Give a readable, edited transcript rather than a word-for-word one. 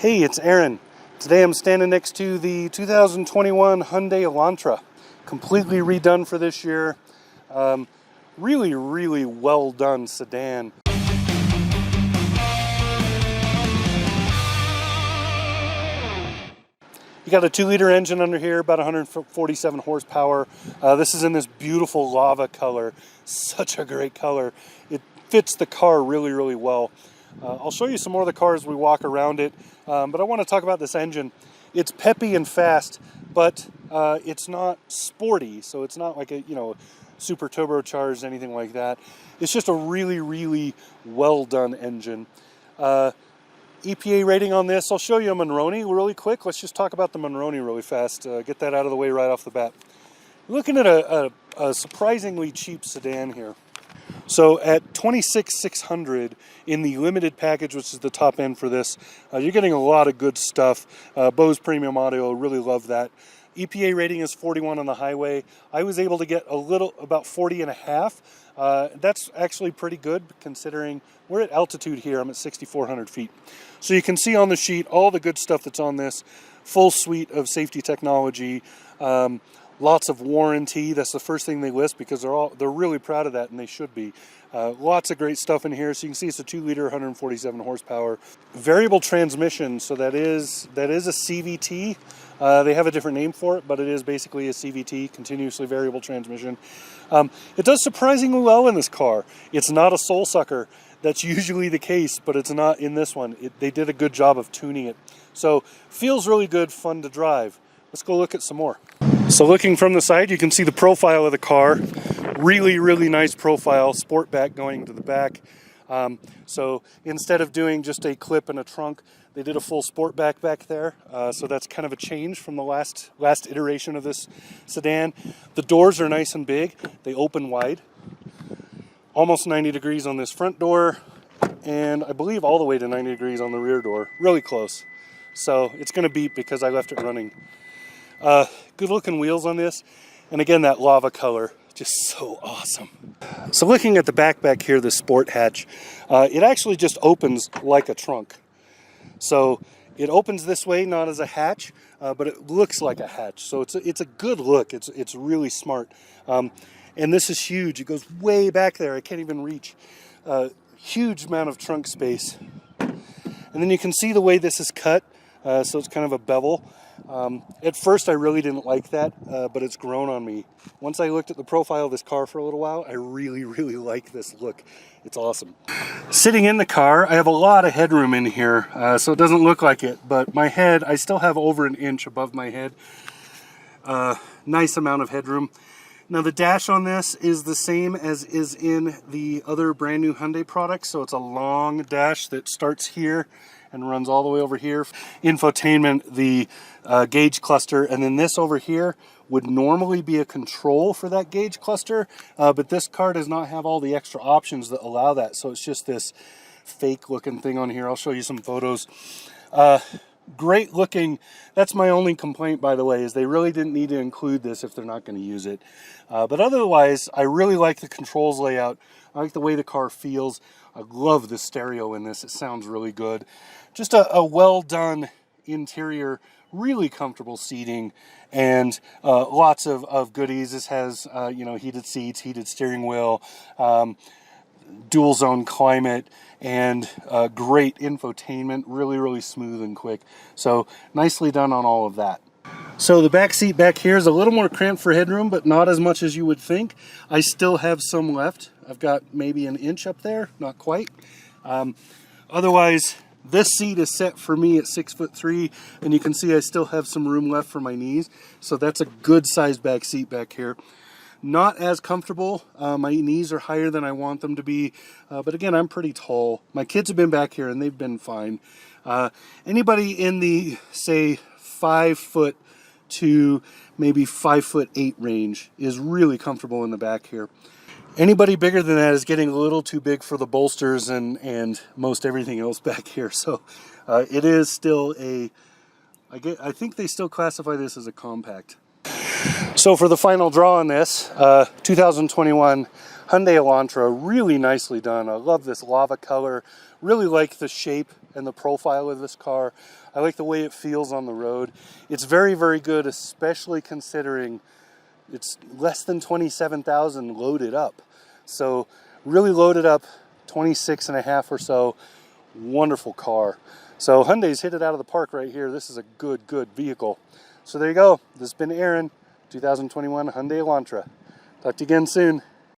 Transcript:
Hey, it's Aaron. Today I'm standing next to the 2021 Hyundai Elantra. Completely redone for this year. Really well done sedan. You got a 2-liter engine under here, about 147 horsepower. This is in this beautiful lava color. Such a great color. It fits the car really well. I'll show you some more of the cars as we walk around it, but I want to talk about this engine. It's peppy and fast, but it's not sporty, so it's not like a super turbocharged, anything like that. It's just a really well done engine. EPA rating on this, I'll show you a Monroney really quick. Let's just talk about the Monroney really fast, get that out of the way right off the bat. We're looking at a surprisingly cheap sedan here. So at $26,600 in the limited package, which is the top end for this, you're getting a lot of good stuff. Bose Premium Audio, really love that. EPA rating is 41 on the highway. I was able to get about 40 and a half. That's actually pretty good considering we're at altitude here. I'm at 6,400 feet. So you can see on the sheet all the good stuff that's on this. Full suite of safety technology. Lots of warranty. That's the first thing they list because they're really proud of that, and they should be. Lots of great stuff in here. So you can see it's a 2-liter, 147 horsepower. Variable transmission, so that is a CVT. They have a different name for it, but it is basically a CVT, continuously variable transmission. It does surprisingly well in this car. It's not a soul sucker. That's usually the case, but it's not in this one. They did a good job of tuning it. So feels really good, fun to drive. Let's go look at some more. So looking from the side, you can see the profile of the car. Really nice profile, sport back going to the back. So instead of doing just a clip and a trunk, they did a full sport back there. So that's kind of a change from the last iteration of this sedan. The doors are nice and big. They open wide. Almost 90 degrees on this front door. And I believe all the way to 90 degrees on the rear door. Really close. So it's going to beep because I left it running. Good looking wheels on this, and again that lava color, just so awesome. So looking at the back here, the sport hatch, it actually just opens like a trunk. So it opens this way, not as a hatch, but it looks like a hatch. So it's a good look. It's really smart. And this is huge. It goes way back there. I can't even reach. Huge amount of trunk space. And then you can see the way this is cut. So it's kind of a bevel. At first I really didn't like that, but it's grown on me. Once I looked at the profile of this car for a little while, I really like this look. It's awesome. Sitting in the car, I have a lot of headroom in here, so it doesn't look like it, but my head, I still have over an inch above my head. Nice amount of headroom. Now the dash on this is the same as is in the other brand new Hyundai products, so it's a long dash that starts here and runs all the way over here. Infotainment, the gauge cluster, and then this over here would normally be a control for that gauge cluster, but this car does not have all the extra options that allow that, so it's just this fake looking thing on here. I'll show you some photos. Great looking. That's my only complaint, by the way, is they really didn't need to include this if they're not going to use it. But otherwise, I really like the controls layout. I like the way the car feels. I love the stereo in this. It sounds really good. Just a well done interior, really comfortable seating, and lots of goodies. This has heated seats, heated steering wheel, dual zone climate, and great infotainment. Really smooth and quick. So nicely done on all of that. So the back seat back here is a little more cramped for headroom, but not as much as you would think. I still have some left. I've got maybe an inch up there, not quite. Otherwise, this seat is set for me at 6'3", and you can see I still have some room left for my knees. So that's a good sized back seat back here. Not as comfortable. My knees are higher than I want them to be, but again, I'm pretty tall. My kids have been back here and they've been fine. Anybody in the, say, 5 foot to maybe 5'8" range is really comfortable in the back here. Anybody bigger than that is getting a little too big for the bolsters and most everything else back here. So it is still I think they still classify this as a compact. So for the final draw on this, 2021 Hyundai Elantra, really nicely done. I love this lava color. Really like the shape and the profile of this car. I like the way it feels on the road. It's very, very good, especially considering it's less than 27,000 loaded up. So really loaded up, 26 and a half or so. Wonderful car. So Hyundai's hit it out of the park right here. This is a good vehicle. So there you go. This has been Aaron, 2021 Hyundai Elantra. Talk to you again soon.